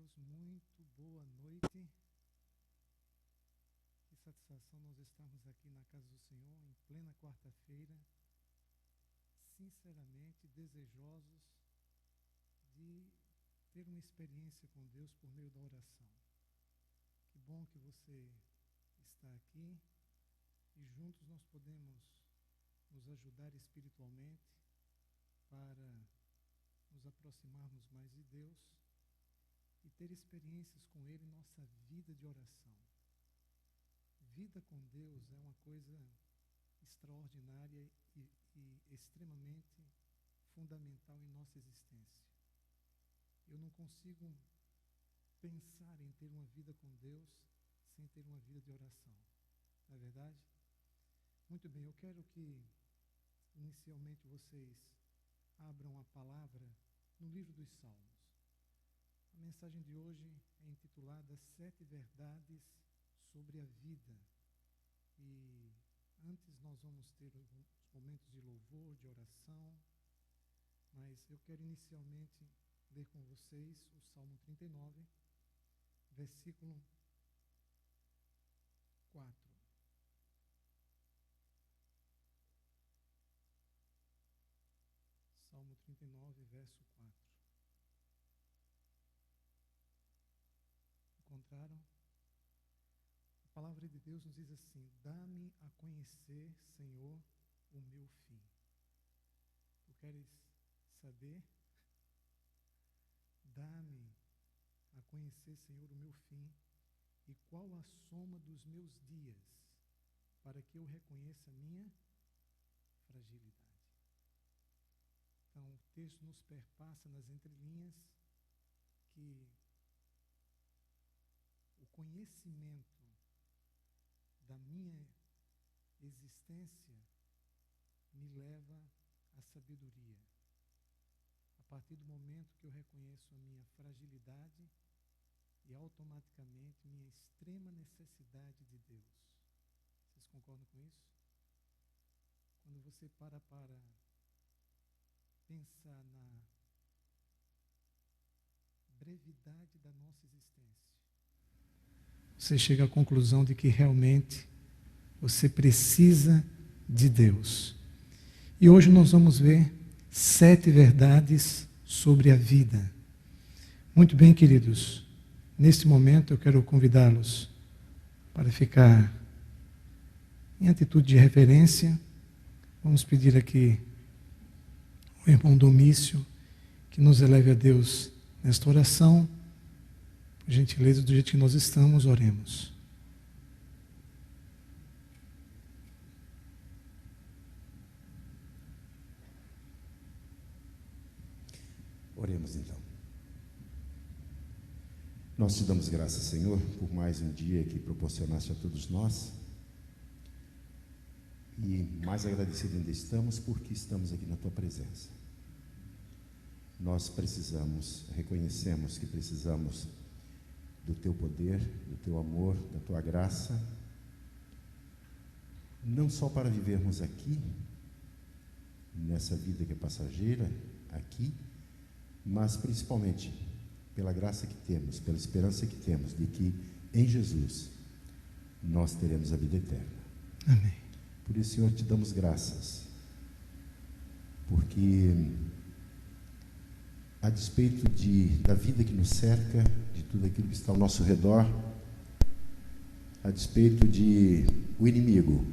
Deus, muito boa noite. Que satisfação nós estarmos aqui na casa do Senhor, em plena quarta-feira, sinceramente desejosos de ter uma experiência com Deus por meio da oração. Que bom que você está aqui e juntos nós podemos nos ajudar espiritualmente para nos aproximarmos mais de Deus e ter experiências com Ele em nossa vida de oração. Vida com Deus é uma coisa extraordinária e extremamente fundamental em nossa existência. Eu não consigo pensar em ter uma vida com Deus sem ter uma vida de oração. Não é verdade? Muito bem, eu quero que inicialmente vocês abram a palavra no livro dos Salmos. A mensagem de hoje é intitulada 7 Verdades sobre a Vida. E antes nós vamos ter alguns momentos de louvor, de oração, mas eu quero inicialmente ler com vocês o Salmo 39, versículo 4. Salmo 39, verso 4. Encontraram? A palavra de Deus nos diz assim: dá-me a conhecer, Senhor, o meu fim. Tu queres saber? Dá-me a conhecer, Senhor, o meu fim e qual a soma dos meus dias, para que eu reconheça a minha fragilidade. Então, o texto nos perpassa nas entrelinhas que o conhecimento da minha existência me leva à sabedoria. A partir do momento que eu reconheço a minha fragilidade e automaticamente minha extrema necessidade de Deus. Vocês concordam com isso? Quando você para pensar na brevidade da nossa existência, você chega à conclusão de que realmente você precisa de Deus. E hoje nós vamos ver 7 verdades sobre a vida. Muito bem, queridos, neste momento eu quero convidá-los para ficar em atitude de reverência. Vamos pedir aqui o irmão Domício que nos eleve a Deus nesta oração. Por gentileza, do jeito que nós estamos, oremos. Oremos então. Nós te damos graças, Senhor, por mais um dia que proporcionaste a todos nós. E mais agradecidos ainda estamos porque estamos aqui na tua presença. Nós reconhecemos que precisamos do teu poder, do teu amor, da tua graça, não só para vivermos aqui, nessa vida que é passageira, aqui, mas principalmente pela graça que temos, pela esperança que temos de que em Jesus nós teremos a vida eterna. Amém. Por isso, Senhor, te damos graças, porque a despeito da vida que nos cerca, de tudo aquilo que está ao nosso redor, a despeito de o inimigo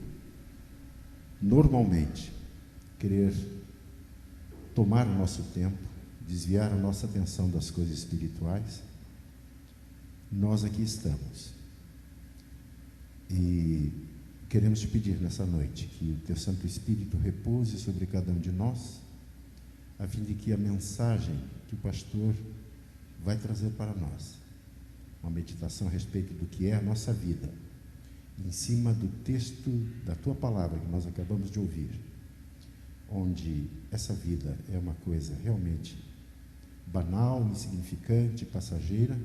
normalmente querer tomar o nosso tempo, desviar a nossa atenção das coisas espirituais, nós aqui estamos e queremos te pedir nessa noite que o teu Santo Espírito repouse sobre cada um de nós, a fim de que a mensagem que o pastor vai trazer para nós, uma meditação a respeito do que é a nossa vida, em cima do texto da tua palavra que nós acabamos de ouvir, onde essa vida é uma coisa realmente banal, insignificante, passageira,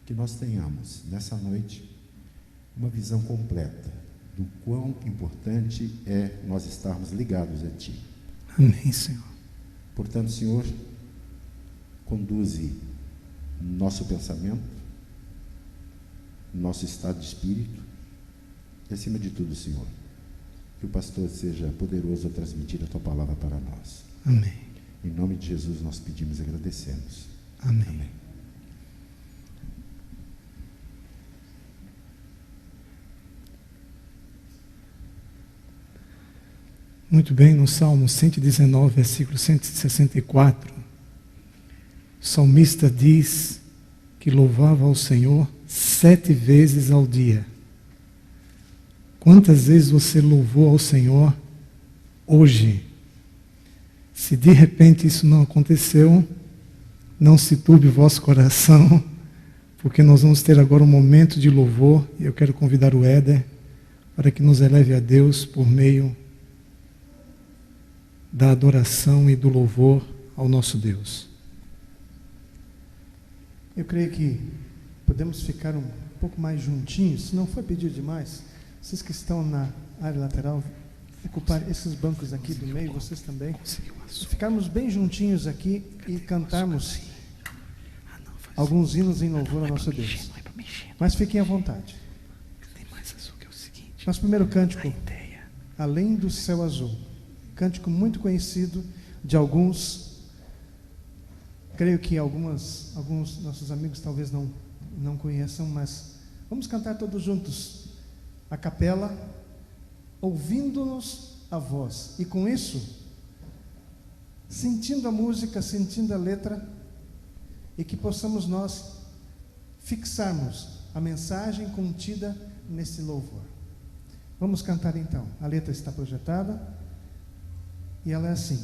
que nós tenhamos nessa noite uma visão completa do quão importante é nós estarmos ligados a ti. Amém, Senhor. Portanto, Senhor, conduze nosso pensamento, nosso estado de espírito, e acima de tudo, Senhor, que o pastor seja poderoso a transmitir a Tua palavra para nós. Amém. Em nome de Jesus nós pedimos e agradecemos. Amém. Amém. Muito bem, no Salmo 119, versículo 164, o salmista diz que louvava ao Senhor 7 vezes ao dia. Quantas vezes você louvou ao Senhor hoje? Se de repente isso não aconteceu, não se turbe o vosso coração, porque nós vamos ter agora um momento de louvor, e eu quero convidar o Éder para que nos eleve a Deus por meio da adoração e do louvor ao nosso Deus. Eu creio que podemos ficar um pouco mais juntinhos, se não for pedir demais. Vocês que estão na área lateral, ocupar esses bancos aqui do meio, vocês também. Ficarmos bem juntinhos aqui e cantarmos alguns hinos em louvor ao nosso Deus. Mas fiquem à vontade. Nosso primeiro cântico, Além do Céu Azul. Cântico muito conhecido de alguns. Creio que alguns nossos amigos talvez não conheçam, mas vamos cantar todos juntos, a capela, ouvindo-nos a voz. E com isso, sentindo a música, sentindo a letra, e que possamos nós fixarmos a mensagem contida nesse louvor. Vamos cantar então. A letra está projetada. E ela é assim: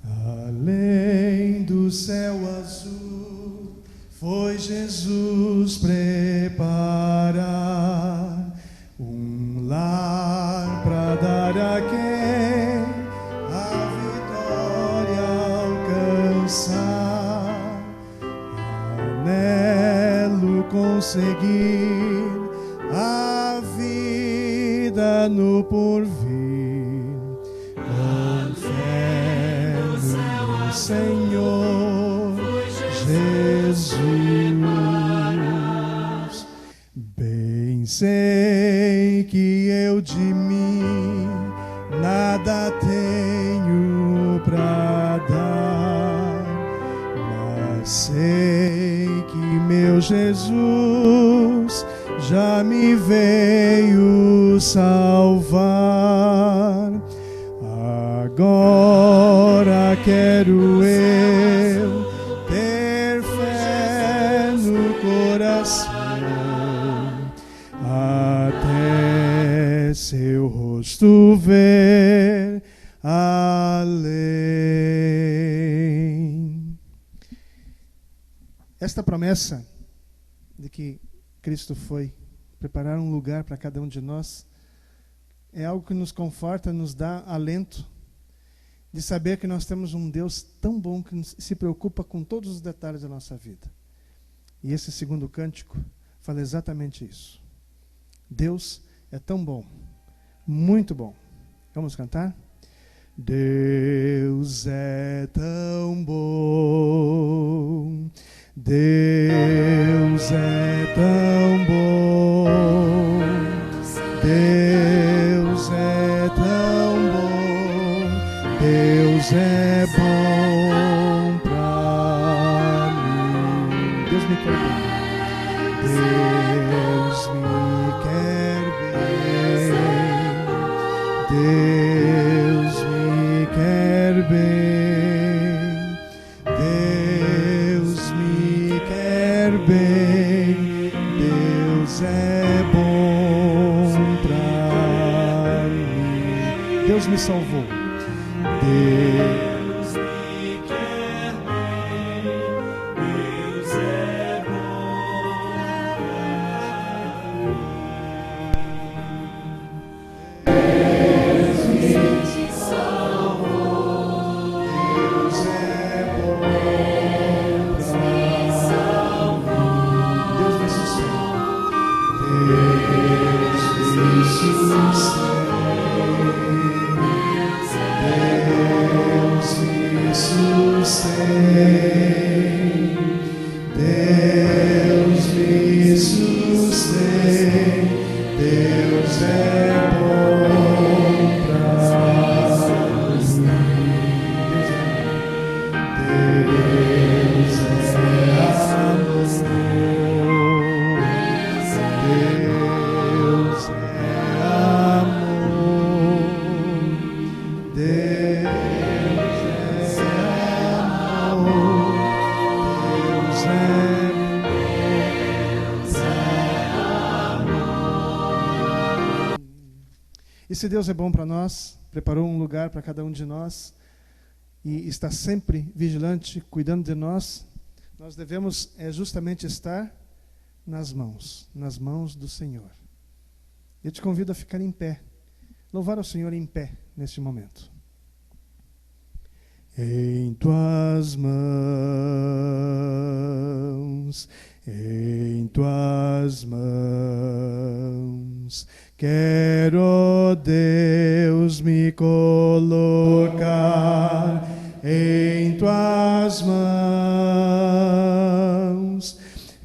além do céu azul, foi Jesus preparar um lar para dar a quem a vitória alcançar, anelo conseguir a vida no porvir. Senhor Jesus, bem sei que eu de mim nada tenho pra dar, mas sei que meu Jesus já me veio salvar. Agora quero eu ter fé no coração, até seu rosto ver além. Esta promessa de que Cristo foi preparar um lugar para cada um de nós é algo que nos conforta, nos dá alento de saber que nós temos um Deus tão bom que se preocupa com todos os detalhes da nossa vida. E esse segundo cântico fala exatamente isso. Deus é tão bom, muito bom. Vamos cantar? Deus é tão bom, Deus é tão bom, Deus é tão bom, Deus é bom pra mim. Deus me quer bem, Deus me quer bem, Deus me quer bem, Deus me quer bem, Deus é bom pra mim. Deus me salvou. Deus me quer bem, Deus é bom pra mim. Deus me salvou, Deus é bom pra mim. Deus me sustenta, Deus me sustenta. Deus me sustém, E se Deus é bom para nós, preparou um lugar para cada um de nós e está sempre vigilante, cuidando de nós, nós devemos justamente estar nas mãos do Senhor. Eu te convido a ficar em pé, louvar ao Senhor em pé neste momento. Em tuas mãos, quero, Deus, me colocar em tuas mãos.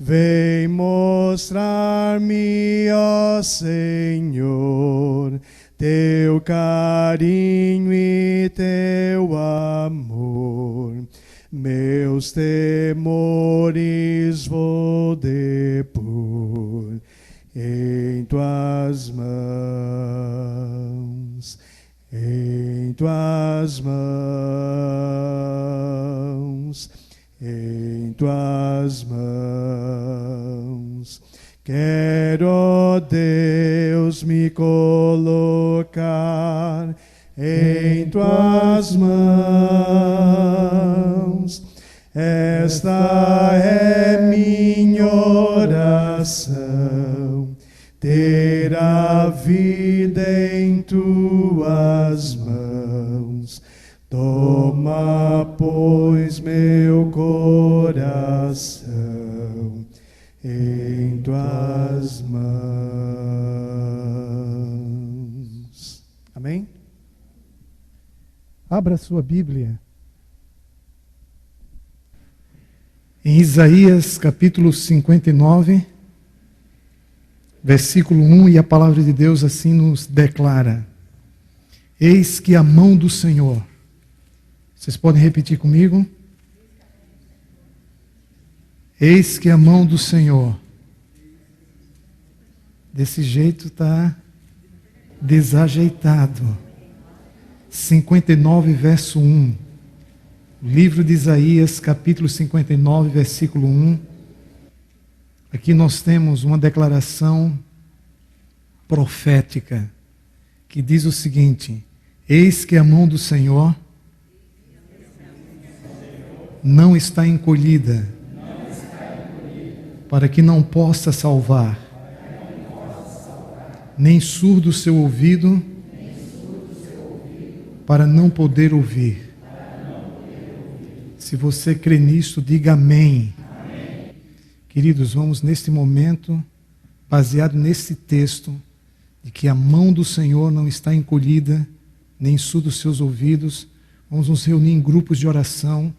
Vem mostrar-me, ó Senhor, teu carinho e teu amor. Meus temores vou depor em tuas mãos, em tuas mãos, em tuas mãos. Quero, Deus, me colocar em tuas mãos. Esta é minha oração, ter a vida em tuas mãos. Toma, pois, meu coração em tuas mãos. Amém? Abra sua Bíblia em Isaías capítulo 59, versículo 1, e a palavra de Deus assim nos declara: eis que a mão do Senhor. Vocês podem repetir comigo? Eis que a mão do Senhor. Desse jeito está desajeitado. 59, verso 1. Livro de Isaías, capítulo 59, versículo 1. Aqui nós temos uma declaração profética que diz o seguinte: eis que a mão do Senhor não está encolhida, para que não possa salvar, nem surdo o seu ouvido, para não poder ouvir. Se você crê nisso, diga amém. Queridos, vamos neste momento, baseado nesse texto, de que a mão do Senhor não está encolhida, nem surdo os seus ouvidos, vamos nos reunir em grupos de oração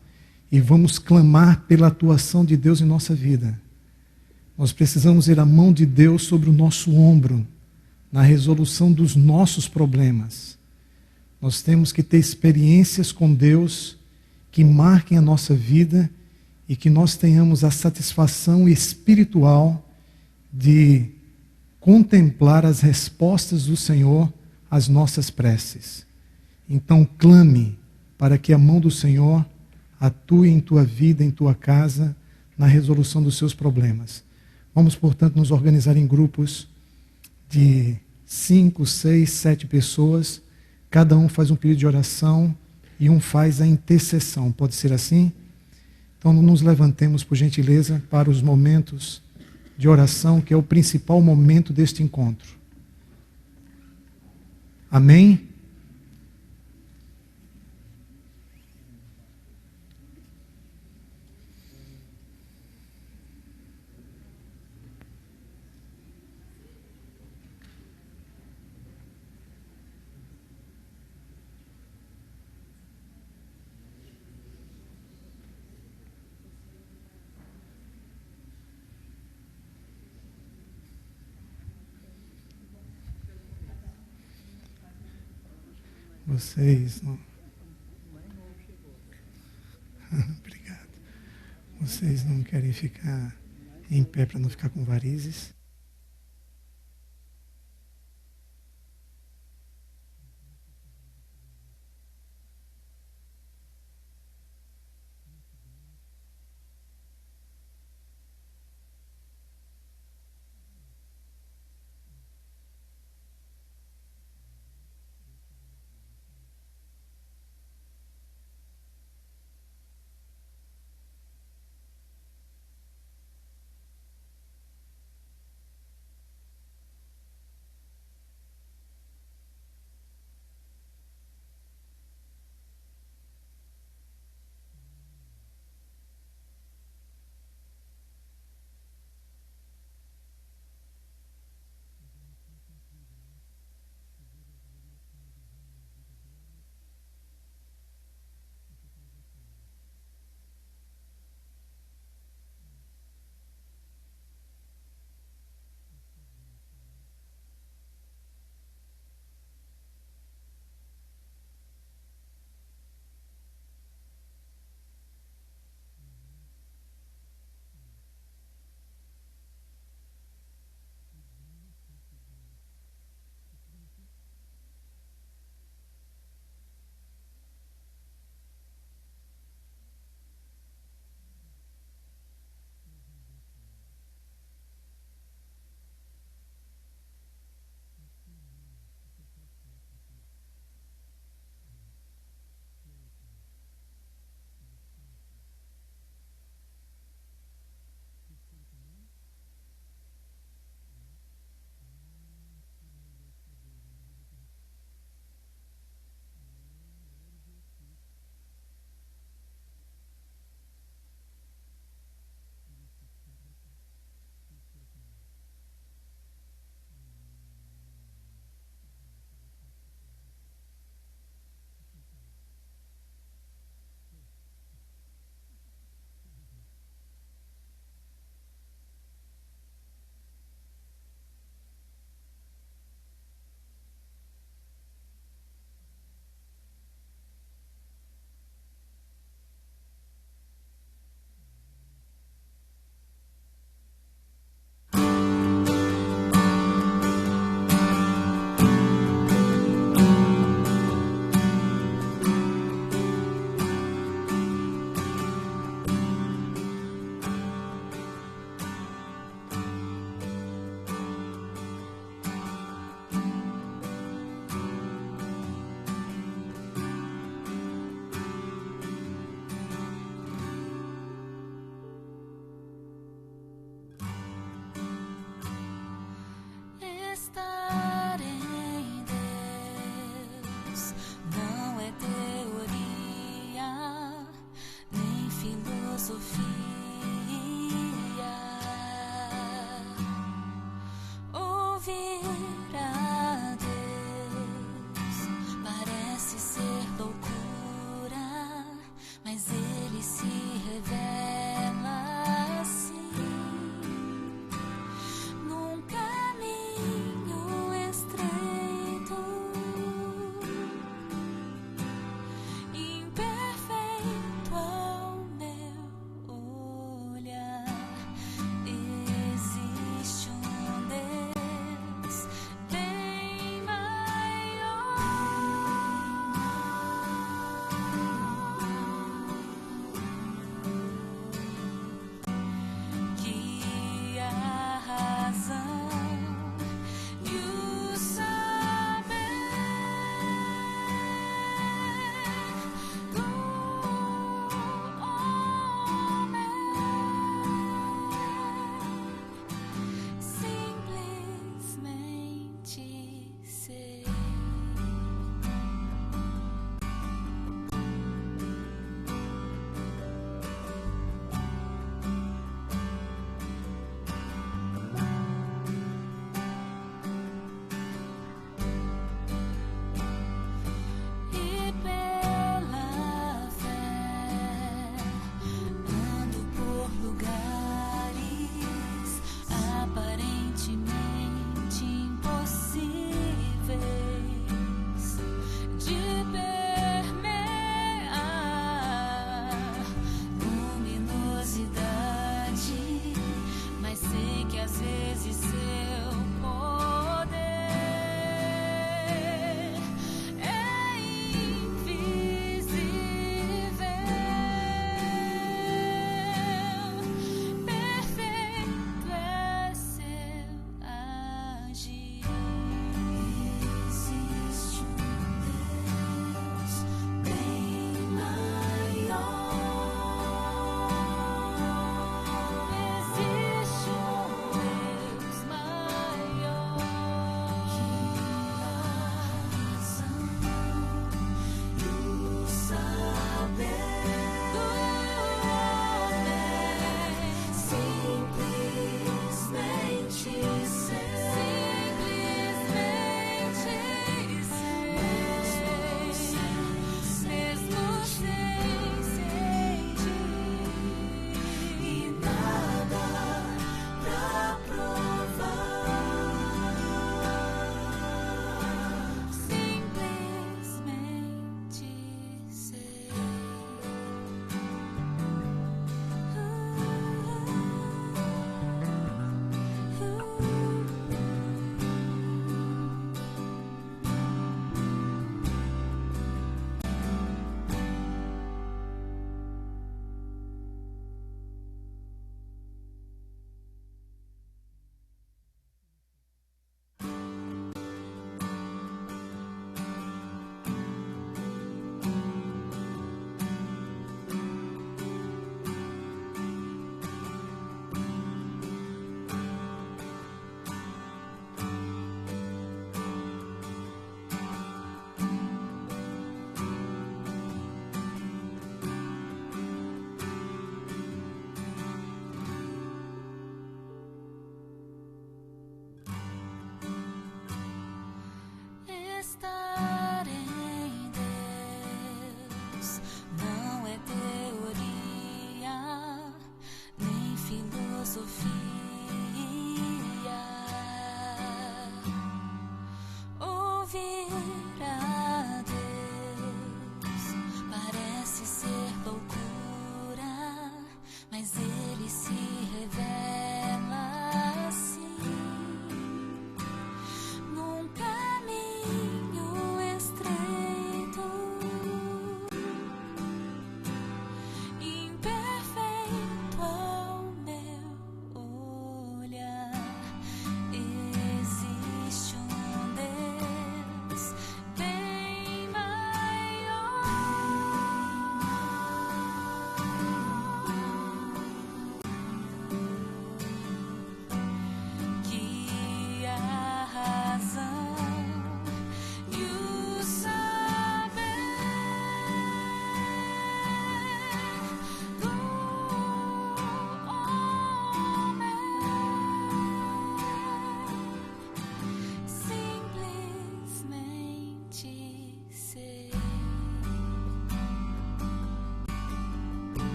e vamos clamar pela atuação de Deus em nossa vida. Nós precisamos ver a mão de Deus sobre o nosso ombro, na resolução dos nossos problemas. Nós temos que ter experiências com Deus que marquem a nossa vida e que nós tenhamos a satisfação espiritual de contemplar as respostas do Senhor às nossas preces. Então clame para que a mão do Senhor atue em tua vida, em tua casa, na resolução dos seus problemas. Vamos, portanto, nos organizar em grupos de 5, 6, 7 pessoas. Cada um faz um pedido de oração e um faz a intercessão. Pode ser assim? Então nos levantemos, por gentileza, para os momentos de oração, que é o principal momento deste encontro. Amém? Vocês não... Obrigado. Vocês não querem ficar em pé para não ficar com varizes?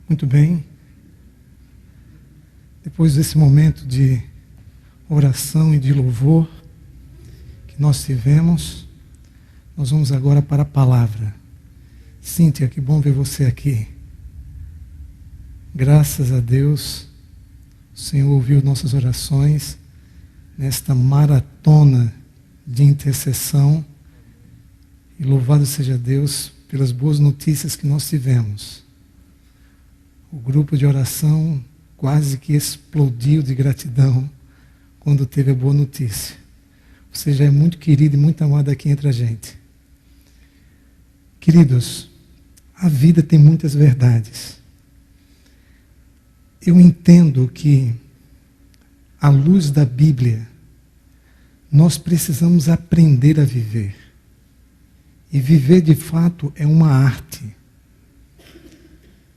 Muito bem. Depois desse momento de oração e de louvor que nós tivemos, nós vamos agora para a palavra. Cíntia, que bom ver você aqui. Graças a Deus, o Senhor ouviu nossas orações nesta maratona de intercessão. E louvado seja Deus pelas boas notícias que nós tivemos. O grupo de oração quase que explodiu de gratidão quando teve a boa notícia. Você já é muito querido e muito amado aqui entre a gente. Queridos, a vida tem muitas verdades. Eu entendo que, à luz da Bíblia, nós precisamos aprender a viver. E viver, de fato, é uma arte.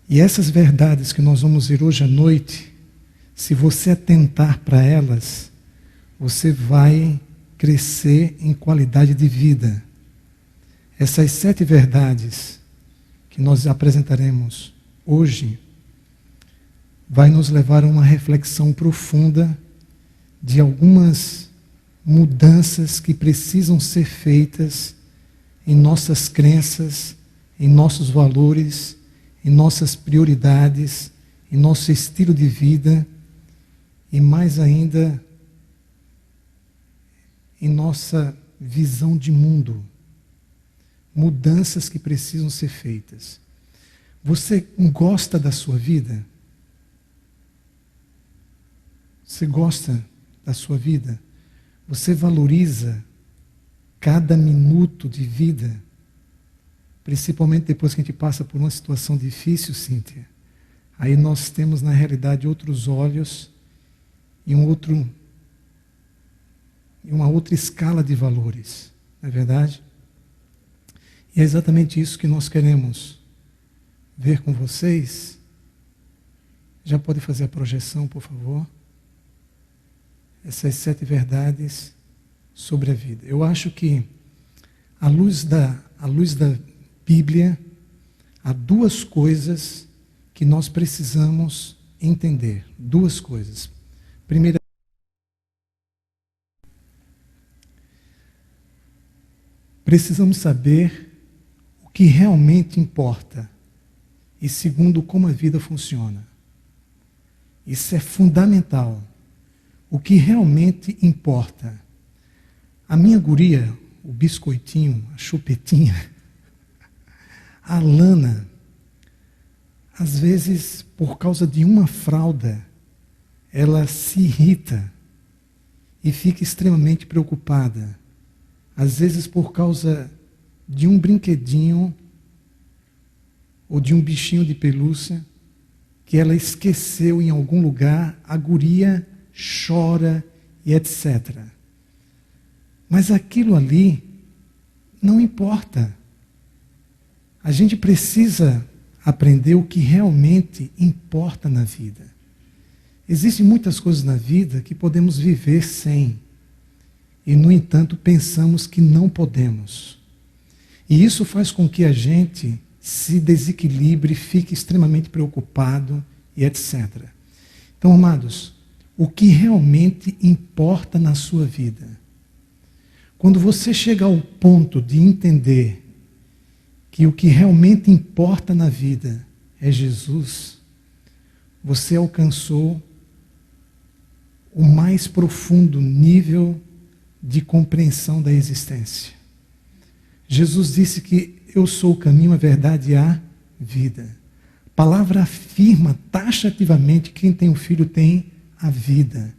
E essas verdades que nós vamos ver hoje à noite, se você atentar para elas, você vai crescer em qualidade de vida. Essas 7 verdades que nós apresentaremos hoje vai nos levar a uma reflexão profunda de algumas mudanças que precisam ser feitas em nossas crenças, em nossos valores, em nossas prioridades, em nosso estilo de vida e, mais ainda, em nossa visão de mundo. Mudanças que precisam ser feitas. Você gosta da sua vida? Você gosta da sua vida? Você valoriza cada minuto de vida? Principalmente depois que a gente passa por uma situação difícil, Cíntia. Aí nós temos, na realidade, outros olhos e uma outra escala de valores. Não é verdade? E é exatamente isso que nós queremos ver com vocês. Já pode fazer a projeção, por favor? Essas 7 verdades sobre a vida. Eu acho que, à luz da Bíblia, há 2 coisas que nós precisamos entender. 2 coisas. Primeira, precisamos saber o que realmente importa. E segundo, como a vida funciona. Isso é fundamental. O que realmente importa. A minha guria, o biscoitinho, a chupetinha, a Lana, às vezes, por causa de uma fralda, ela se irrita e fica extremamente preocupada. Às vezes, por causa de um brinquedinho ou de um bichinho de pelúcia que ela esqueceu em algum lugar, a guria chora e etc. Mas aquilo ali não importa. A gente precisa aprender o que realmente importa na vida. Existem muitas coisas na vida que podemos viver sem. E, no entanto, pensamos que não podemos. E isso faz com que a gente se desequilibre, fique extremamente preocupado e etc. Então, amados, o que realmente importa na sua vida? Quando você chega ao ponto de entender que o que realmente importa na vida é Jesus, você alcançou o mais profundo nível de compreensão da existência. Jesus disse que eu sou o caminho, a verdade e a vida. A palavra afirma taxativamente que quem tem o Filho tem a vida.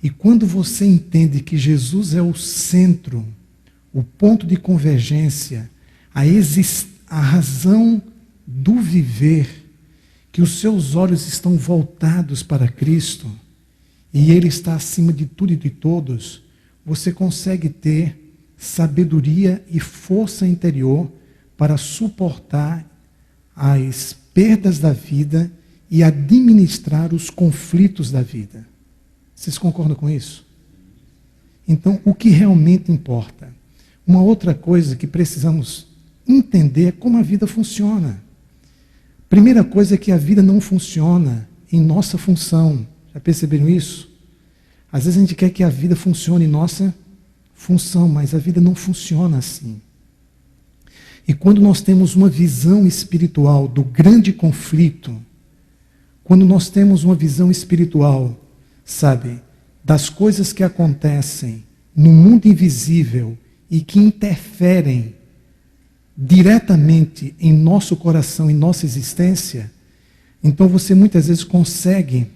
E quando você entende que Jesus é o centro, o ponto de convergência, a razão do viver, que os seus olhos estão voltados para Cristo, e Ele está acima de tudo e de todos, você consegue ter sabedoria e força interior para suportar as perdas da vida e administrar os conflitos da vida. Vocês concordam com isso? Então, o que realmente importa? Uma outra coisa que precisamos entender é como a vida funciona. Primeira coisa é que a vida não funciona em nossa função. Já perceberam isso? Às vezes a gente quer que a vida funcione em nossa função, mas a vida não funciona assim. E quando nós temos uma visão espiritual do grande conflito, quando nós temos uma visão espiritual, sabe, das coisas que acontecem no mundo invisível e que interferem diretamente em nosso coração, em nossa existência, então você muitas vezes consegue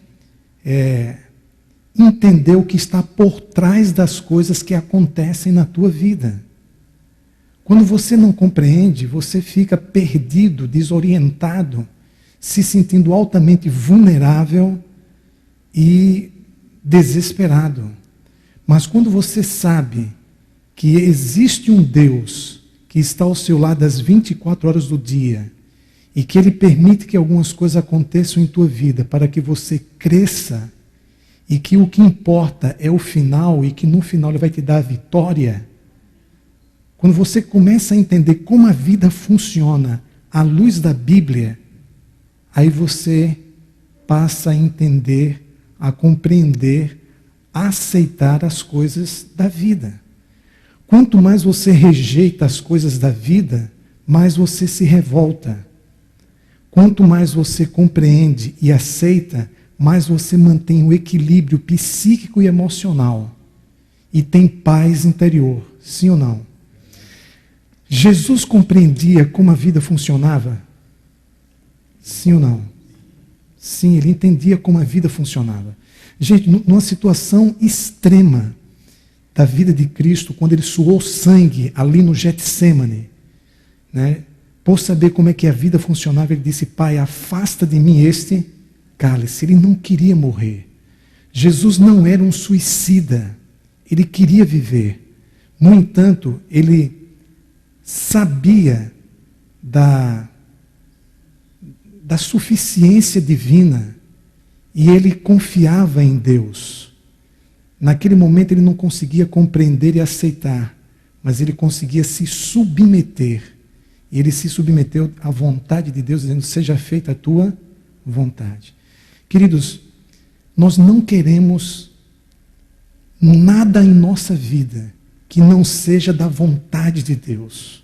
entender o que está por trás das coisas que acontecem na tua vida. Quando você não compreende, você fica perdido, desorientado, se sentindo altamente vulnerável e desesperado. Mas quando você sabe que existe um Deus que está ao seu lado às 24 horas do dia e que Ele permite que algumas coisas aconteçam em tua vida para que você cresça e que o que importa é o final e que no final Ele vai te dar a vitória. Quando você começa a entender como a vida funciona à luz da Bíblia, aí você passa a entender, a compreender, a aceitar as coisas da vida. Quanto mais você rejeita as coisas da vida, mais você se revolta. Quanto mais você compreende e aceita, mais você mantém o equilíbrio psíquico e emocional. E tem paz interior, sim ou não? Jesus compreendia como a vida funcionava? Sim ou não? Sim, ele entendia como a vida funcionava. Gente, numa situação extrema da vida de Cristo, quando ele suou sangue ali no Getsêmani, né, por saber como é que a vida funcionava, ele disse: Pai, afasta de mim este cálice. Ele não queria morrer. Jesus não era um suicida. Ele queria viver. No entanto, ele sabia da suficiência divina e ele confiava em Deus. Naquele momento ele não conseguia compreender e aceitar, mas ele conseguia se submeter. E ele se submeteu à vontade de Deus, dizendo: seja feita a tua vontade. Queridos, nós não queremos nada em nossa vida que não seja da vontade de Deus.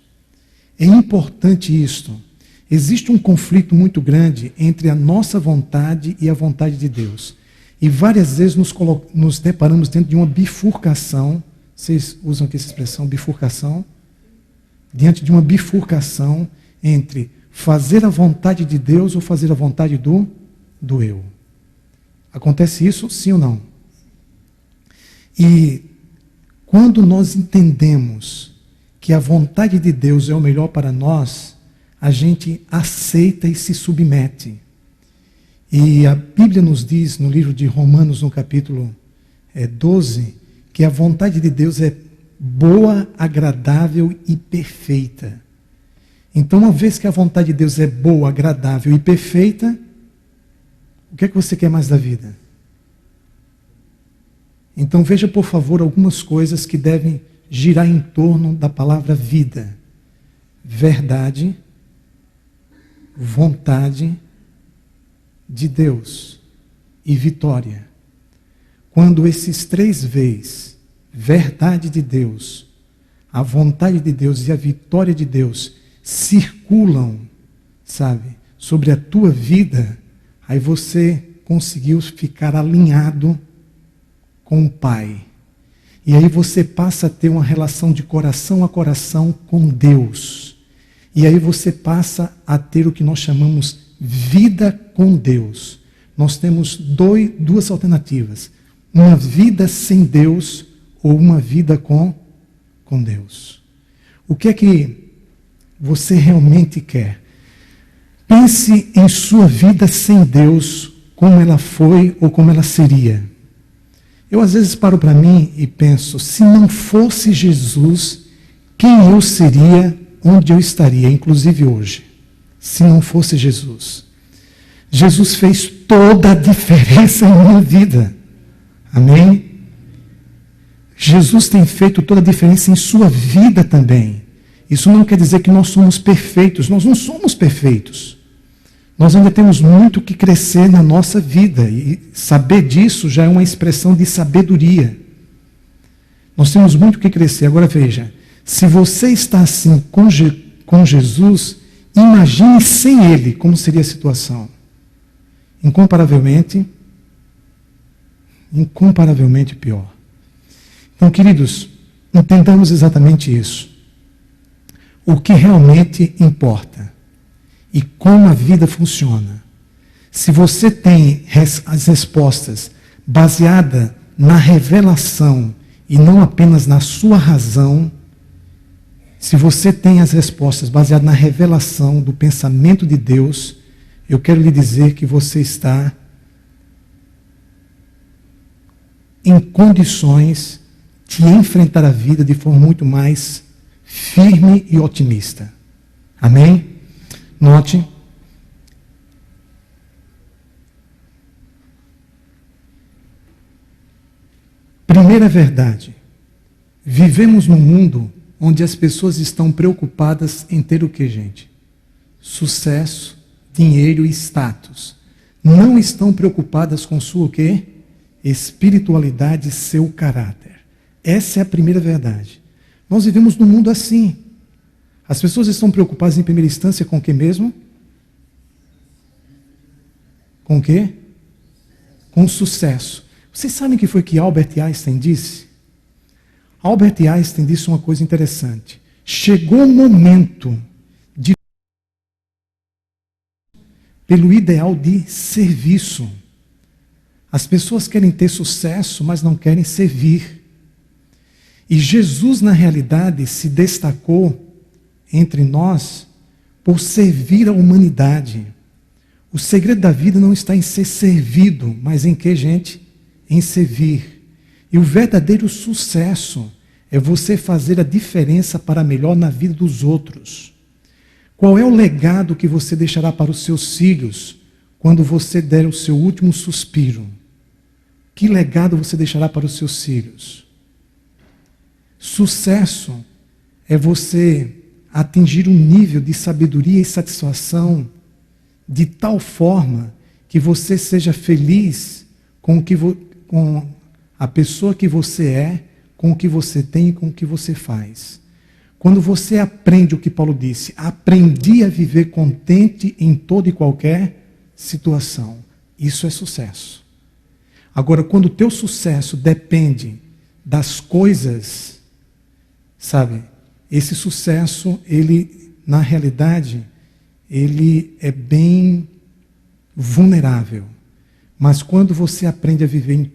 É importante isto. Existe um conflito muito grande entre a nossa vontade e a vontade de Deus. E várias vezes nos deparamos dentro de uma bifurcação. Vocês usam aqui essa expressão, bifurcação? Diante de uma bifurcação entre fazer a vontade de Deus ou fazer a vontade do eu. Acontece isso, sim ou não? E quando nós entendemos que a vontade de Deus é o melhor para nós, a gente aceita e se submete. E a Bíblia nos diz, no livro de Romanos, no capítulo 12, que a vontade de Deus é boa, agradável e perfeita. Então, uma vez que a vontade de Deus é boa, agradável e perfeita, o que é que você quer mais da vida? Então, veja, por favor, algumas coisas que devem girar em torno da palavra vida. Verdade, vontade de Deus e vitória. Quando esses três V's, verdade de Deus, a vontade de Deus e a vitória de Deus, circulam, sabe, sobre a tua vida, aí você conseguiu ficar alinhado com o Pai. E aí você passa a ter uma relação de coração a coração com Deus. E aí você passa a ter o que nós chamamos vida com Deus. Nós temos duas alternativas. Uma vida sem Deus ou uma vida com Deus. O que é que você realmente quer? Pense em sua vida sem Deus, como ela foi ou como ela seria. Eu às vezes paro para mim e penso, se não fosse Jesus, quem eu seria, onde eu estaria, inclusive hoje? Se não fosse Jesus. Jesus fez toda a diferença em minha vida. Amém? Jesus tem feito toda a diferença em sua vida também. Isso não quer dizer que nós somos perfeitos. Nós não somos perfeitos. Nós ainda temos muito que crescer na nossa vida, e saber disso já é uma expressão de sabedoria. Nós temos muito que crescer. Agora veja, se você está assim com Jesus, imagine sem Ele como seria a situação. Incomparavelmente pior. Então, queridos, entendamos exatamente isso. O que realmente importa e como a vida funciona. Se você tem as respostas baseadas na revelação e não apenas na sua razão, se você tem as respostas baseadas na revelação do pensamento de Deus, eu quero lhe dizer que você está em condições de enfrentar a vida de forma muito mais firme e otimista. Amém? Note. Primeira verdade. Vivemos num mundo onde as pessoas estão preocupadas em ter o que, gente? Sucesso, dinheiro e status. Não estão preocupadas com sua o quê? Espiritualidade e seu caráter. Essa é a primeira verdade. Nós vivemos num mundo assim. As pessoas estão preocupadas em primeira instância com o que mesmo? Com o quê? Com sucesso. Vocês sabem o que foi que Albert Einstein disse? Albert Einstein disse uma coisa interessante. Chegou o momento de pelo ideal de serviço. As pessoas querem ter sucesso, mas não querem servir. E Jesus, na realidade, se destacou entre nós por servir a humanidade. O segredo da vida não está em ser servido, mas em que, gente? Em servir. E o verdadeiro sucesso é você fazer a diferença para melhor na vida dos outros. Qual é o legado que você deixará para os seus filhos quando você der o seu último suspiro? Que legado você deixará para os seus filhos? Sucesso é você atingir um nível de sabedoria e satisfação de tal forma que você seja feliz com a pessoa que você é, com o que você tem e com o que você faz. Quando você aprende o que Paulo disse, aprendi a viver contente em toda e qualquer situação. Isso é sucesso. Agora, quando o teu sucesso depende das coisas, sabe, esse sucesso, ele, na realidade, ele é bem vulnerável. Mas quando você aprende a viver em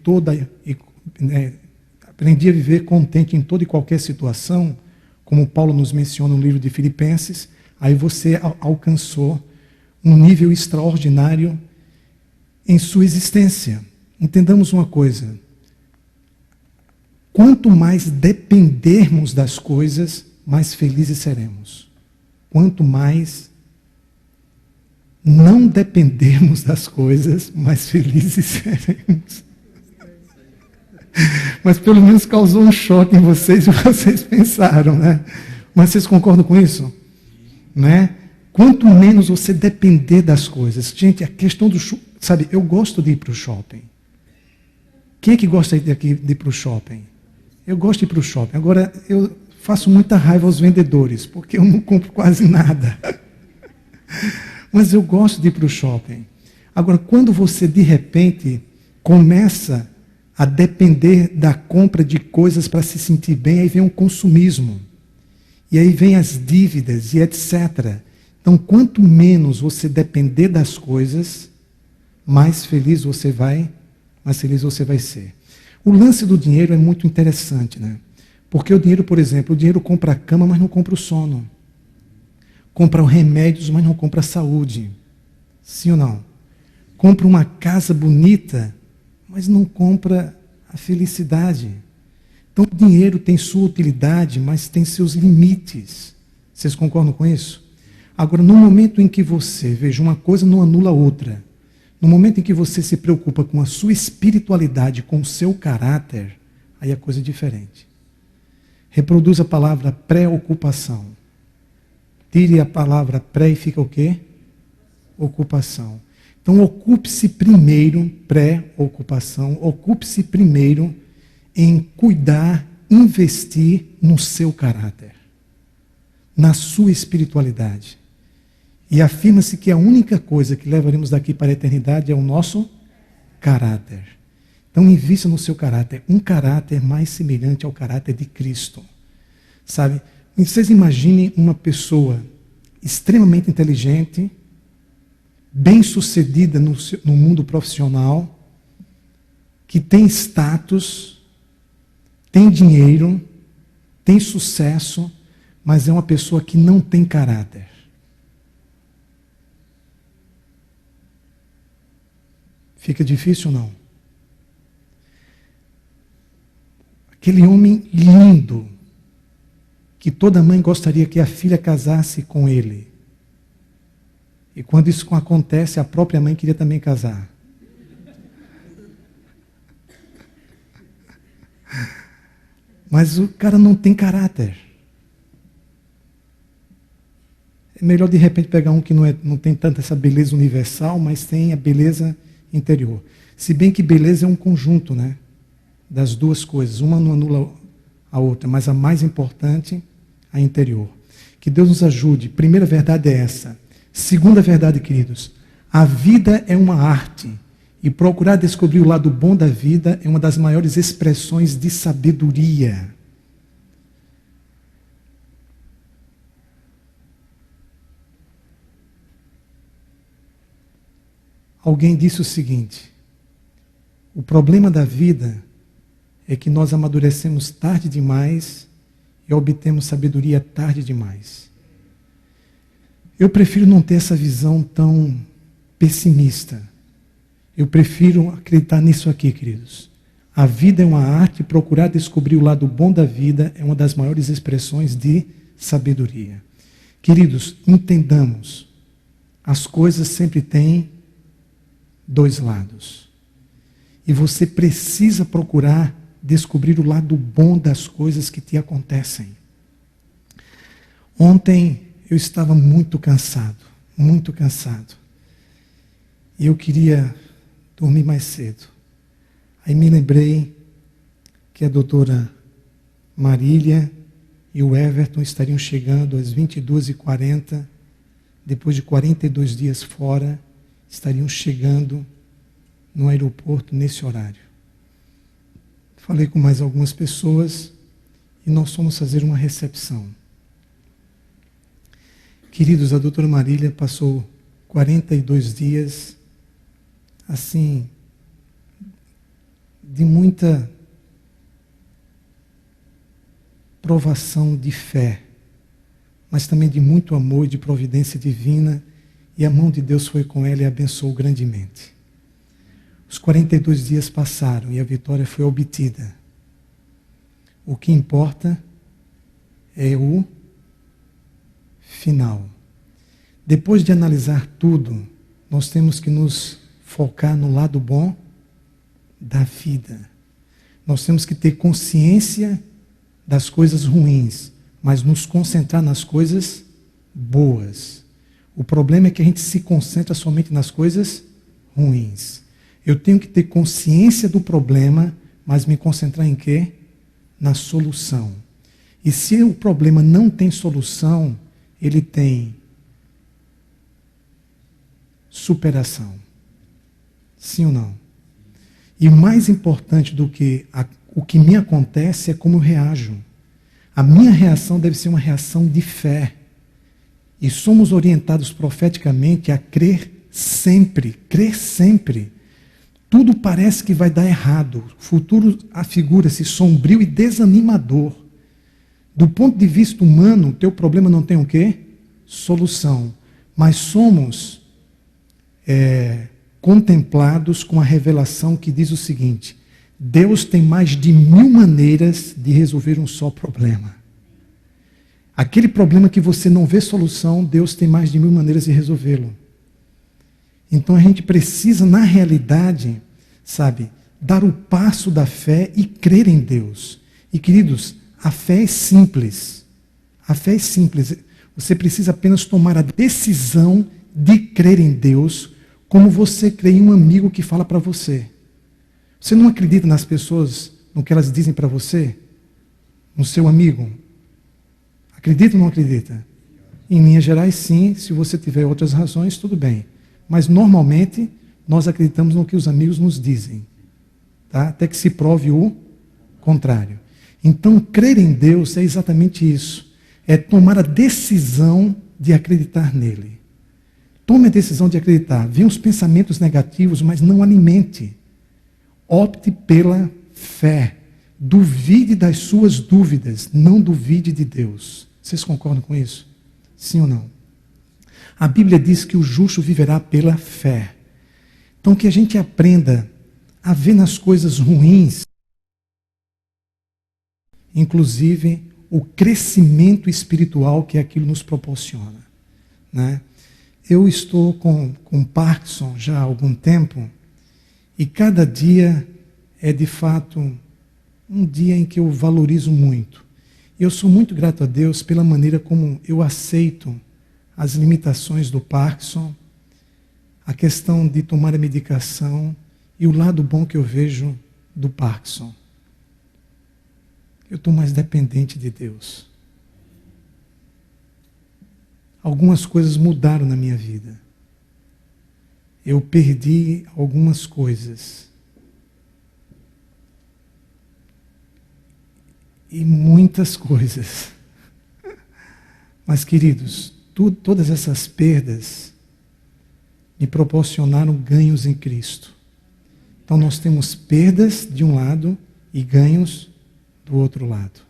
aprendi a viver contente em toda e qualquer situação, como Paulo nos menciona no livro de Filipenses, aí você alcançou um nível extraordinário em sua existência. Entendamos uma coisa. Quanto mais dependermos das coisas, mais felizes seremos. Quanto mais não dependermos das coisas, mais felizes seremos. Mas pelo menos causou um choque em vocês e vocês pensaram, né? Mas vocês concordam com isso? Né? Quanto menos você depender das coisas. Gente, a questão do... Sabe, eu gosto de ir para o shopping. Quem é que gosta de ir para o shopping? Eu gosto de ir para o shopping. Agora, eu faço muita raiva aos vendedores, porque eu não compro quase nada. Mas eu gosto de ir para o shopping. Agora, quando você, de repente, começa a depender da compra de coisas para se sentir bem, aí vem o consumismo. E aí vem as dívidas e etc. Então, quanto menos você depender das coisas, mais feliz você vai ser. O lance do dinheiro é muito interessante, né? Porque o dinheiro, por exemplo, o dinheiro compra a cama, mas não compra o sono. Compra os remédios, mas não compra a saúde. Sim ou não? Compra uma casa bonita, mas não compra a felicidade. Então, o dinheiro tem sua utilidade, mas tem seus limites. Vocês concordam com isso? Agora, no momento em que você, veja, uma coisa não anula a outra. No momento em que você se preocupa com a sua espiritualidade, com o seu caráter, aí a coisa é diferente. Reproduz a palavra preocupação. Tire a palavra pré e fica o quê? ocupação. Então, ocupe-se primeiro, pré-ocupação, ocupe-se primeiro em cuidar, investir no seu caráter, na sua espiritualidade. E afirma-se que a única coisa que levaremos daqui para a eternidade é o nosso caráter. Então, invista no seu caráter, um caráter mais semelhante ao caráter de Cristo. Sabe? Vocês imaginem uma pessoa extremamente inteligente, bem-sucedida no mundo profissional, que tem status, tem dinheiro, tem sucesso, mas é uma pessoa que não tem caráter. Fica difícil ou não? Aquele homem lindo, que toda mãe gostaria que a filha casasse com ele. E quando isso acontece, a própria mãe queria também casar. Mas o cara não tem caráter. É melhor de repente pegar um que não tem tanta essa beleza universal, mas tem a beleza interior. Se bem que beleza é um conjunto, né? Das duas coisas. Uma não anula a outra, mas a mais importante, a interior. Que Deus nos ajude. Primeira verdade é essa. Segunda verdade, queridos. A vida é uma arte. E procurar descobrir o lado bom da vida é uma das maiores expressões de sabedoria. Alguém disse o seguinte: o problema da vida é que nós amadurecemos tarde demais e obtemos sabedoria tarde demais. Eu prefiro não ter essa visão tão pessimista. Eu prefiro acreditar nisso aqui, queridos. A vida é uma arte e procurar descobrir o lado bom da vida é uma das maiores expressões de sabedoria. Queridos, entendamos, as coisas sempre têm dois lados. E você precisa procurar descobrir o lado bom das coisas que te acontecem. Ontem eu estava muito cansado. E eu queria dormir mais cedo. Aí me lembrei que a doutora Marília e o Everton estariam chegando às 22h40, depois de 42 dias fora, estariam chegando no aeroporto nesse horário. Falei com mais algumas pessoas e nós fomos fazer uma recepção. Queridos, a doutora Marília passou 42 dias, assim, de muita provação de fé, mas também de muito amor e de providência divina, e a mão de Deus foi com ela e a abençoou grandemente. Os 42 dias passaram e a vitória foi obtida. O que importa é o final. Depois de analisar tudo, nós temos que nos focar no lado bom da vida. Nós temos que ter consciência das coisas ruins, mas nos concentrar nas coisas boas. O problema é que a gente se concentra somente nas coisas ruins. Eu tenho que ter consciência do problema, mas me concentrar em quê? Na solução. E se o problema não tem solução, ele tem superação. Sim ou não? E mais importante do que o que me acontece é como eu reajo. A minha reação deve ser uma reação de fé. E somos orientados profeticamente a crer sempre, crer sempre. Tudo parece que vai dar errado. O futuro afigura-se sombrio e desanimador. Do ponto de vista humano, o teu problema não tem o quê? Solução. Mas somos contemplados com a revelação que diz o seguinte: Deus tem mais de 1000 maneiras de resolver um só problema. Aquele problema que você não vê solução, Deus tem mais de 1000 maneiras de resolvê-lo. Então a gente precisa, na realidade, sabe, dar o passo da fé e crer em Deus. E queridos, a fé é simples. A fé é simples. Você precisa apenas tomar a decisão de crer em Deus como você crê em um amigo que fala para você. Você não acredita nas pessoas, no que elas dizem para você? No seu amigo? Acredita ou não acredita? Em linhas gerais, sim. Se você tiver outras razões, tudo bem. Mas, normalmente, nós acreditamos no que os amigos nos dizem. Tá? Até que se prove o contrário. Então, crer em Deus é exatamente isso. É tomar a decisão de acreditar nele. Tome a decisão de acreditar. Vem os pensamentos negativos, mas não alimente. Opte pela fé. Duvide das suas dúvidas, não duvide de Deus. Vocês concordam com isso? Sim ou não? A Bíblia diz que o justo viverá pela fé. Então que a gente aprenda a ver nas coisas ruins, inclusive o crescimento espiritual que aquilo nos proporciona. Né? Eu estou com Parkinson já há algum tempo, e cada dia é de fato um dia em que eu valorizo muito. Eu sou muito grato a Deus pela maneira como eu aceito as limitações do Parkinson, a questão de tomar a medicação e o lado bom que eu vejo do Parkinson. Eu estou mais dependente de Deus. Algumas coisas mudaram na minha vida. Eu perdi algumas coisas. E muitas coisas. Mas, queridos, todas essas perdas me proporcionaram ganhos em Cristo. Então nós temos perdas de um lado e ganhos do outro lado.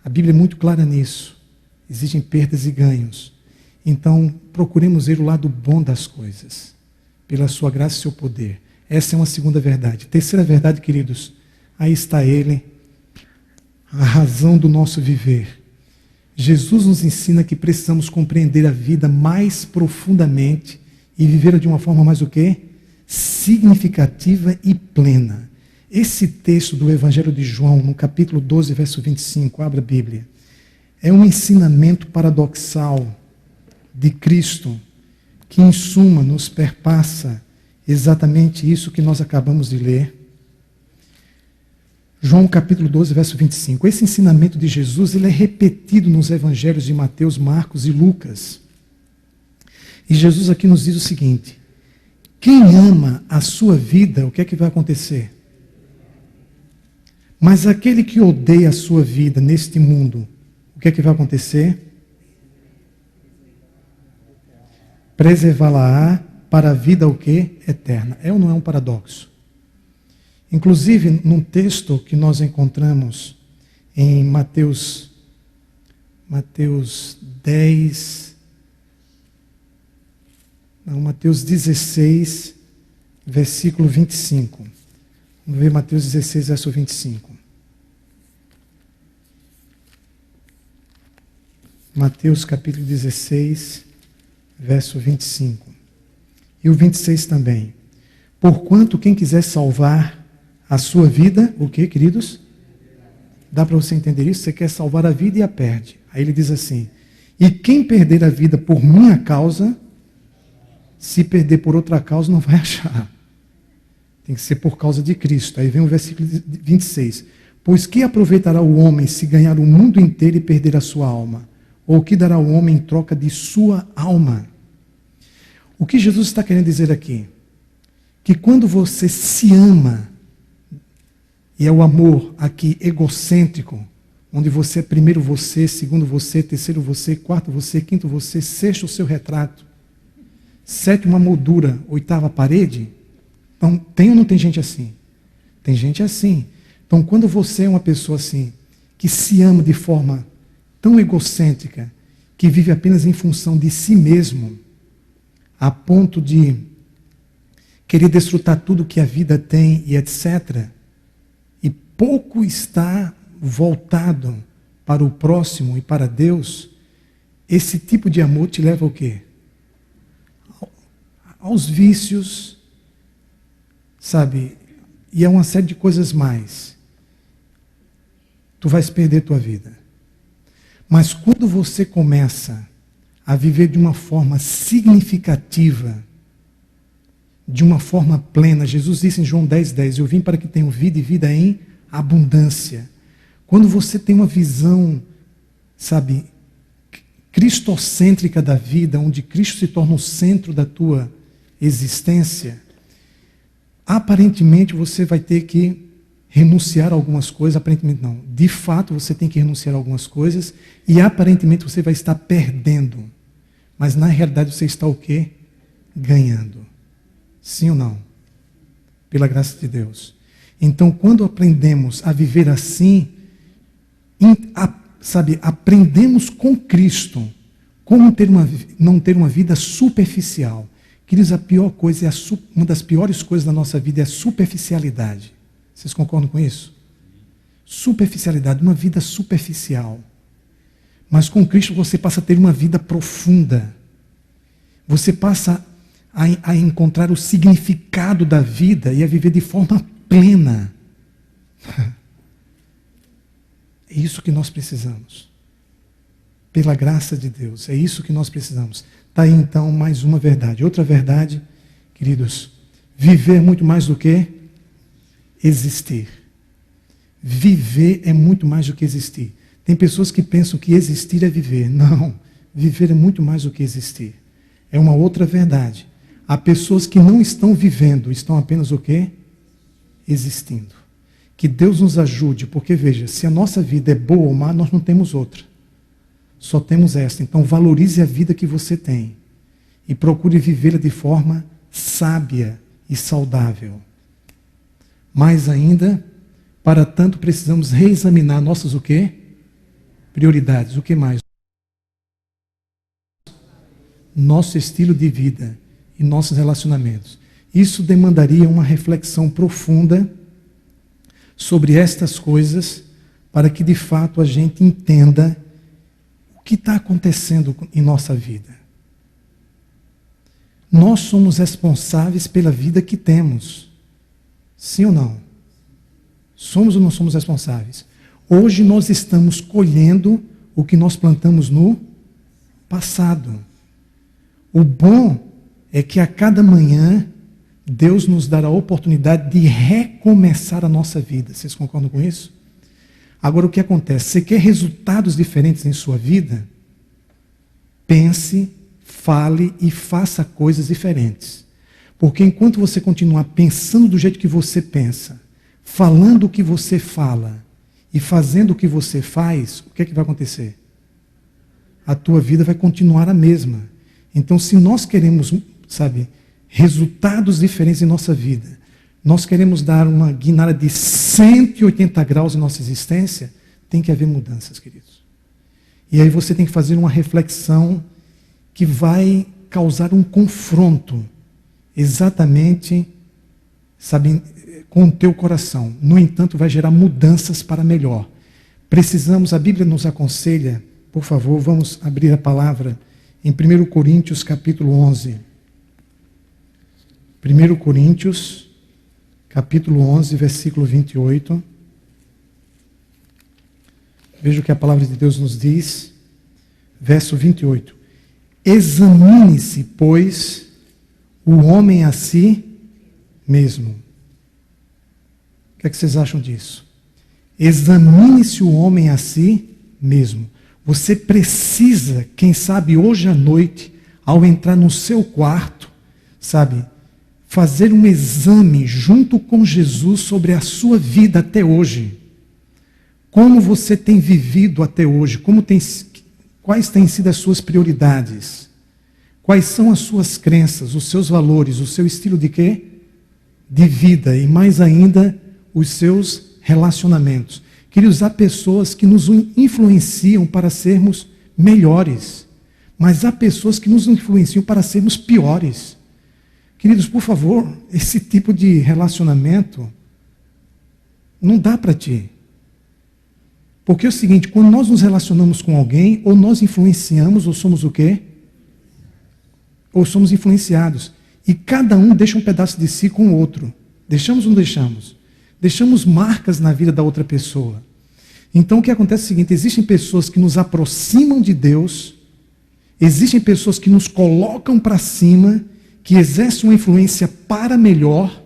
A Bíblia é muito clara nisso. Existem perdas e ganhos. Então procuremos ver o lado bom das coisas, pela sua graça e seu poder. Essa é uma segunda verdade. Terceira verdade, queridos, aí está ele, a razão do nosso viver. Jesus nos ensina que precisamos compreender a vida mais profundamente e viver de uma forma mais o quê? Significativa e plena. Esse texto do Evangelho de João, no capítulo 12, verso 25, abra a Bíblia, é um ensinamento paradoxal de Cristo, que em suma nos perpassa exatamente isso que nós acabamos de ler. João capítulo 12, verso 25. Esse ensinamento de Jesus, ele é repetido nos evangelhos de Mateus, Marcos e Lucas. E Jesus aqui nos diz o seguinte: quem ama a sua vida, o que é que vai acontecer? Mas aquele que odeia a sua vida neste mundo, o que é que vai acontecer? Preservá-la-á para a vida o quê? Eterna. É ou não é um paradoxo? Inclusive, num texto que nós encontramos em Mateus 16, versículo 25. Vamos ver Mateus 16, verso 25. Mateus capítulo 16, verso 25. E o 26 também. Porquanto quem quiser salvar a sua vida, o que, queridos? Dá para você entender isso? Você quer salvar a vida e a perde. Aí ele diz assim: e quem perder a vida por minha causa, se perder por outra causa, não vai achar. Tem que ser por causa de Cristo. Aí vem o versículo 26. Pois que aproveitará o homem se ganhar o mundo inteiro e perder a sua alma? Ou o que dará o homem em troca de sua alma? O que Jesus está querendo dizer aqui? Que quando você se ama, e é o amor aqui egocêntrico, onde você é primeiro você, segundo você, terceiro você, quarto você, quinto você, sexto o seu retrato, sétima moldura, oitava parede. Então, tem ou não tem gente assim? Tem gente assim. Então, quando você é uma pessoa assim, que se ama de forma tão egocêntrica, que vive apenas em função de si mesmo, a ponto de querer desfrutar tudo que a vida tem e etc., e pouco está voltado para o próximo e para Deus, esse tipo de amor te leva ao quê? Aos vícios, sabe? E a uma série de coisas mais. Tu vais perder tua vida. Mas quando você começa a viver de uma forma significativa, de uma forma plena. Jesus disse em João 10:10, eu vim para que tenham vida e vida em abundância. Quando você tem uma visão, sabe, cristocêntrica da vida, onde Cristo se torna o centro da tua existência, aparentemente você vai ter que renunciar a algumas coisas, aparentemente não. De fato, você tem que renunciar a algumas coisas e aparentemente você vai estar perdendo. Mas na realidade você está o quê? Ganhando. Sim ou não? Pela graça de Deus. Então, quando aprendemos a viver assim, aprendemos com Cristo como não ter uma vida superficial. Queridos, a pior coisa, uma das piores coisas da nossa vida é a superficialidade. Vocês concordam com isso? Superficialidade, uma vida superficial. Mas com Cristo você passa a ter uma vida profunda. Você passa a encontrar o significado da vida e a viver de forma plena. É isso que nós precisamos. Pela graça de Deus, é isso que nós precisamos. Está aí então mais uma verdade. Outra verdade, queridos, viver é muito mais do que existir. Viver é muito mais do que existir. Tem pessoas que pensam que existir é viver. Não, viver é muito mais do que existir. É uma outra verdade. Há pessoas que não estão vivendo, estão apenas o quê? Existindo. Que Deus nos ajude, porque veja, se a nossa vida é boa ou má, nós não temos outra. Só temos esta. Então valorize a vida que você tem e procure vivê-la de forma sábia e saudável. Mais ainda, para tanto precisamos reexaminar nossas o quê? Prioridades. O que mais? Nosso estilo de vida e nossos relacionamentos. Isso demandaria uma reflexão profunda sobre estas coisas, para que de fato a gente entenda o que está acontecendo em nossa vida. Nós somos responsáveis pela vida que temos. Sim ou não? Somos ou não somos responsáveis? Hoje nós estamos colhendo o que nós plantamos no passado. O bom é que a cada manhã Deus nos dá a oportunidade de recomeçar a nossa vida. Vocês concordam com isso? Agora o que acontece? Você quer resultados diferentes em sua vida? Pense, fale e faça coisas diferentes. Porque enquanto você continuar pensando do jeito que você pensa, falando o que você fala e fazendo o que você faz, o que é que vai acontecer? A tua vida vai continuar a mesma. Então, se nós queremos, resultados diferentes em nossa vida, nós queremos dar uma guinada de 180 graus em nossa existência, tem que haver mudanças, queridos. E aí você tem que fazer uma reflexão que vai causar um confronto, exatamente, com o teu coração. No entanto, vai gerar mudanças para melhor. Precisamos, a Bíblia nos aconselha, por favor, vamos abrir a palavra em 1 Coríntios capítulo 11. 1 Coríntios capítulo 11, versículo 28. Veja o que a palavra de Deus nos diz. Verso 28. Examine-se, pois, o homem a si mesmo. O que é que vocês acham disso? Examine-se o homem a si mesmo. Você precisa, quem sabe hoje à noite, ao entrar no seu quarto, fazer um exame junto com Jesus sobre a sua vida até hoje. Como você tem vivido até hoje? Quais têm sido as suas prioridades? Quais são as suas crenças, os seus valores, o seu estilo de quê? De vida e mais ainda os seus relacionamentos. Queridos, há pessoas que nos influenciam para sermos melhores, mas há pessoas que nos influenciam para sermos piores. Queridos, por favor, esse tipo de relacionamento não dá para ti. Porque é o seguinte, quando nós nos relacionamos com alguém, ou nós influenciamos, ou somos o quê? Ou somos influenciados. E cada um deixa um pedaço de si com o outro. Deixamos ou não deixamos? Deixamos marcas na vida da outra pessoa. Então o que acontece é o seguinte, existem pessoas que nos aproximam de Deus Existem pessoas que nos colocam para cima, que exercem uma influência para melhor,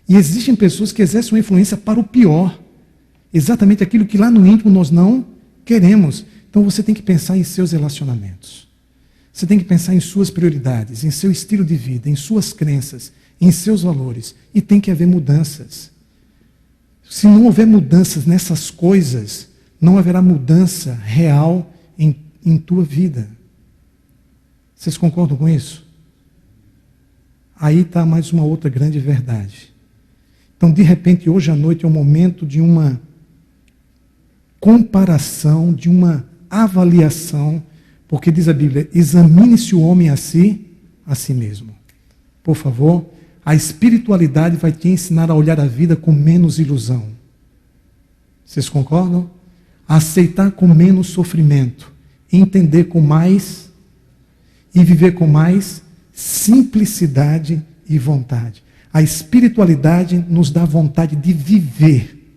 e existem pessoas que exercem uma influência para o pior. Exatamente aquilo que lá no íntimo nós não queremos. Então você tem que pensar em seus relacionamentos. Você tem que pensar em suas prioridades, em seu estilo de vida, em suas crenças, em seus valores. E tem que haver mudanças. Se não houver mudanças nessas coisas, não haverá mudança real em tua vida. Vocês concordam com isso? Aí está mais uma outra grande verdade. Então, de repente, hoje à noite é o momento de uma comparação, de uma avaliação, porque diz a Bíblia, examine-se o homem a si mesmo. Por favor, a espiritualidade vai te ensinar a olhar a vida com menos ilusão. Vocês concordam? A aceitar com menos sofrimento, entender com mais e viver com mais simplicidade e vontade. A espiritualidade nos dá vontade de viver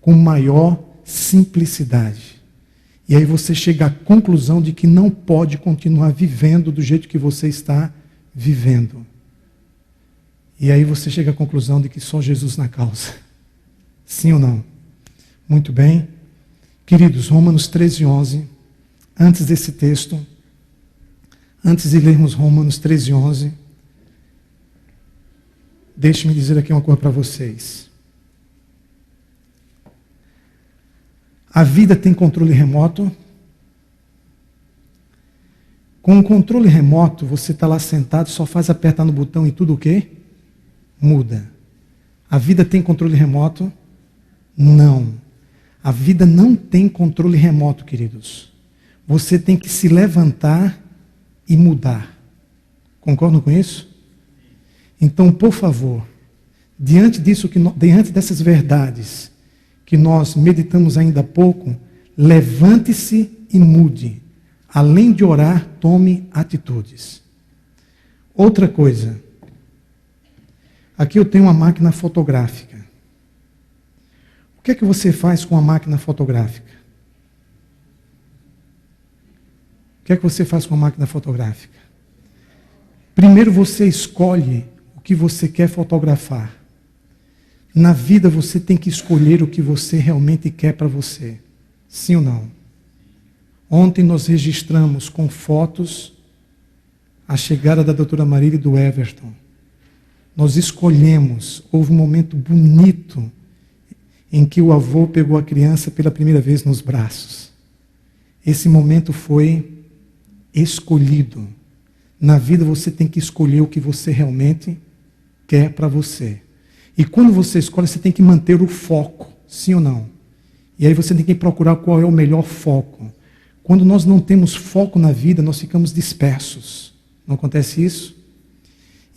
com maior simplicidade. E aí você chega à conclusão de que não pode continuar vivendo do jeito que você está vivendo. E aí você chega à conclusão de que só Jesus na causa. Sim ou não? Muito bem. Queridos, Romanos 13:11. Antes desse texto, antes de lermos Romanos 13:11, deixe-me dizer aqui uma coisa para vocês. A vida tem controle remoto. Com o controle remoto, você está lá sentado, só faz apertar no botão e tudo o quê? Muda. A vida tem controle remoto? Não. A vida não tem controle remoto, queridos. Você tem que se levantar e mudar. Concordam com isso? Então, por favor, diante dessas verdades que nós meditamos ainda há pouco, levante-se e mude. Além de orar, tome atitudes. Outra coisa. Aqui eu tenho uma máquina fotográfica. O que é que você faz com a máquina fotográfica? O que é que você faz com a máquina fotográfica? Primeiro você escolhe o que você quer fotografar. Na vida você tem que escolher o que você realmente quer para você. Sim ou não? Ontem nós registramos com fotos a chegada da doutora Marília e do Everton. Nós escolhemos, houve um momento bonito em que o avô pegou a criança pela primeira vez nos braços. Esse momento foi escolhido. Na vida você tem que escolher o que você realmente quer para você. E quando você escolhe, você tem que manter o foco, sim ou não? E aí você tem que procurar qual é o melhor foco. Quando nós não temos foco na vida, nós ficamos dispersos. Não acontece isso?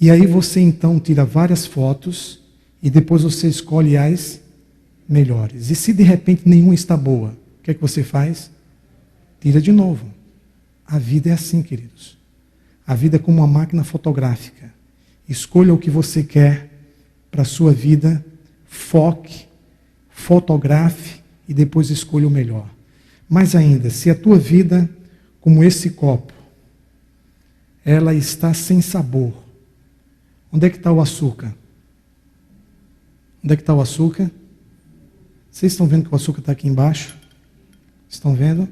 E aí você então tira várias fotos e depois você escolhe as melhores. E se de repente nenhuma está boa, o que é que você faz? Tira de novo. A vida é assim, queridos. A vida é como uma máquina fotográfica. Escolha o que você quer para a sua vida, foque, fotografe e depois escolha o melhor. Mais ainda, se a tua vida, como esse copo, ela está sem sabor, onde é que está o açúcar? Onde é que está o açúcar? Vocês estão vendo que o açúcar está aqui embaixo? Estão vendo?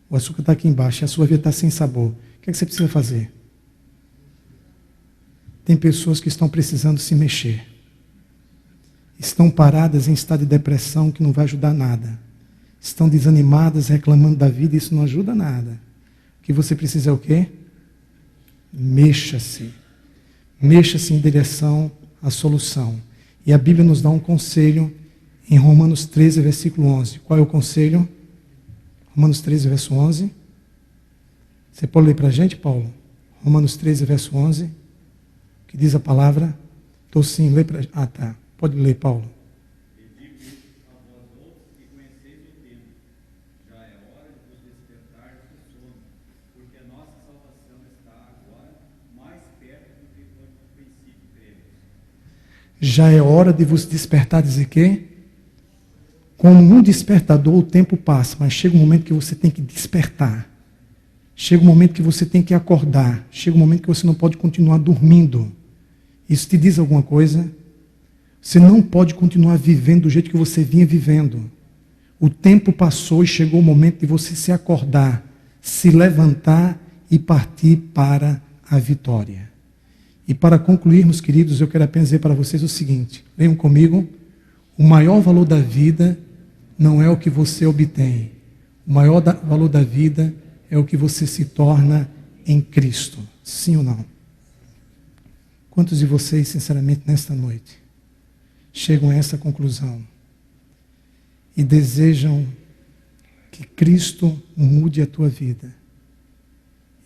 O açúcar está aqui embaixo e a sua vida está sem sabor. O que é que você precisa fazer? Tem pessoas que estão precisando se mexer. Estão paradas em estado de depressão que não vai ajudar nada. Estão desanimadas, reclamando da vida, e isso não ajuda nada. O que você precisa é o quê? Mexa-se. Mexa-se em direção à solução. E a Bíblia nos dá um conselho em Romanos 13, versículo 11. Qual é o conselho? Romanos 13, verso 11. Você pode ler para a gente, Paulo? Romanos 13, verso 11. Que diz a palavra? Estou sim, lê para... Ah, tá. Pode ler, Paulo. Já é hora de vos despertar, dizer que como um despertador o tempo passa, mas chega um momento que você tem que despertar. Chega um momento que você tem que acordar. Chega um momento que você não pode continuar dormindo. Isso te diz alguma coisa? Você não pode continuar vivendo do jeito que você vinha vivendo. O tempo passou e chegou o momento de você se acordar, se levantar e partir para a vitória. E para concluirmos, queridos, eu quero apenas dizer para vocês o seguinte. Leiam comigo. O maior valor da vida não é o que você obtém. O maior valor da vida é o que você se torna em Cristo. Sim ou não? Quantos de vocês, sinceramente, nesta noite, chegam a essa conclusão e desejam que Cristo mude a tua vida?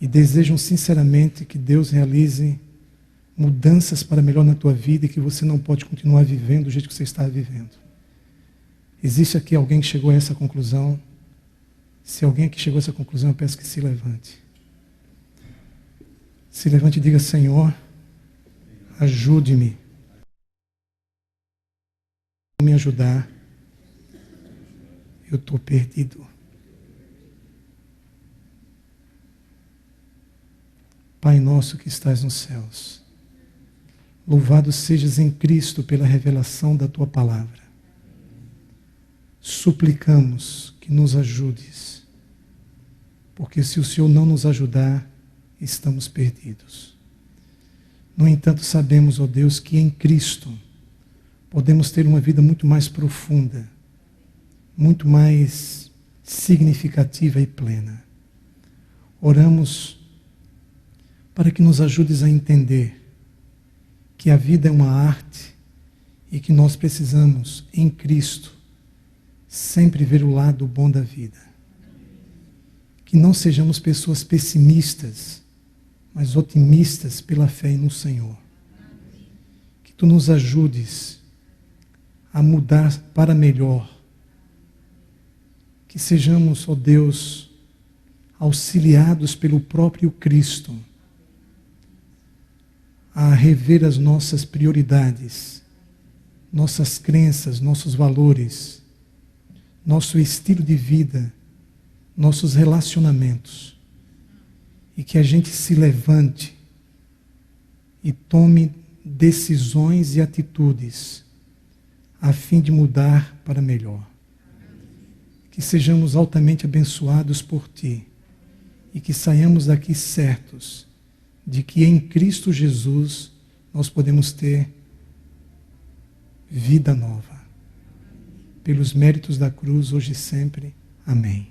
E desejam sinceramente que Deus realize mudanças para melhor na tua vida e que você não pode continuar vivendo do jeito que você está vivendo? Existe aqui alguém que chegou a essa conclusão? Se alguém aqui chegou a essa conclusão, eu peço que se levante. Se levante e diga: Senhor, ajude-me. Me ajudar. Eu estou perdido. Pai nosso que estás nos céus, louvado sejas em Cristo pela revelação da tua palavra. Suplicamos que nos ajudes, porque se o Senhor não nos ajudar, estamos perdidos. No entanto, sabemos, ó Deus, que em Cristo podemos ter uma vida muito mais profunda, muito mais significativa e plena. Oramos para que nos ajudes a entender que a vida é uma arte e que nós precisamos, em Cristo, sempre ver o lado bom da vida. Que não sejamos pessoas pessimistas, mas otimistas pela fé no Senhor. Que Tu nos ajudes a mudar para melhor. Que sejamos, ó Deus, auxiliados pelo próprio Cristo a rever as nossas prioridades, nossas crenças, nossos valores, nosso estilo de vida, nossos relacionamentos. E que a gente se levante e tome decisões e atitudes a fim de mudar para melhor. Que sejamos altamente abençoados por Ti e que saiamos daqui certos de que em Cristo Jesus nós podemos ter vida nova. Pelos méritos da cruz, hoje e sempre. Amém.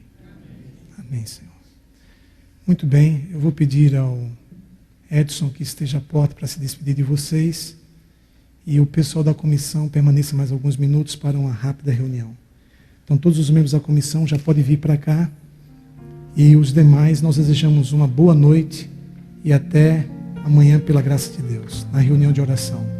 Amém, Senhor. Muito bem, eu vou pedir ao Edson que esteja à porta para se despedir de vocês e o pessoal da comissão permaneça mais alguns minutos para uma rápida reunião. Então todos os membros da comissão já podem vir para cá e os demais nós desejamos uma boa noite e até amanhã pela graça de Deus, na reunião de oração.